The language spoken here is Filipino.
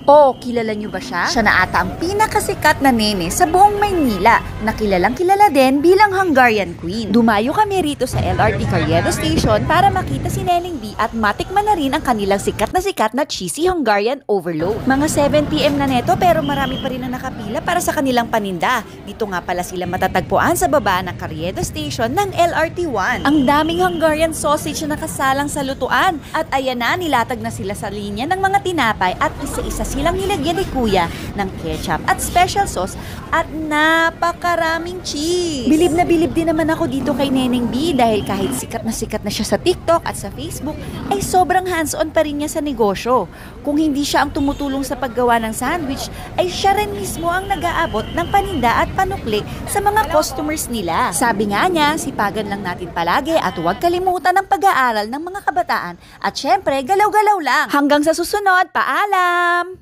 Oh, kilala niyo ba siya? Siya na ata ang pinakasikat na nene sa buong Maynila, na kilalang kilala din bilang Hungarian Queen. Dumayo kami rito sa LRT Carriedo Station para makita si Neneng B at matikman na rin ang kanilang sikat na cheesy Hungarian overload. Mga 7 PM na neto pero marami pa rin ang nakapila para sa kanilang paninda. Dito nga pala sila matatagpuan sa baba ng Carriedo Station ng LRT1. Ang daming Hungarian sausage na nakasalang sa lutuan at ayan na, nilatag na sila sa linya ng mga tinapay at isa-isa silang nilagyan ni Kuya ng ketchup at special sauce at napakaraming cheese. Bilib na bilib din naman ako dito kay Neneng B dahil kahit sikat na siya sa TikTok at sa Facebook ay sobrang hands-on pa rin niya sa negosyo. Kung hindi siya ang tumutulong sa paggawa ng sandwich ay siya rin mismo ang nag-aabot ng paninda at panukli sa mga customers nila. Sabi nga niya, sipagan lang natin palagi at huwag kalimutan ang pag-aaral ng mga kabataan at syempre galaw-galaw lang. Hanggang sa susunod, paalam!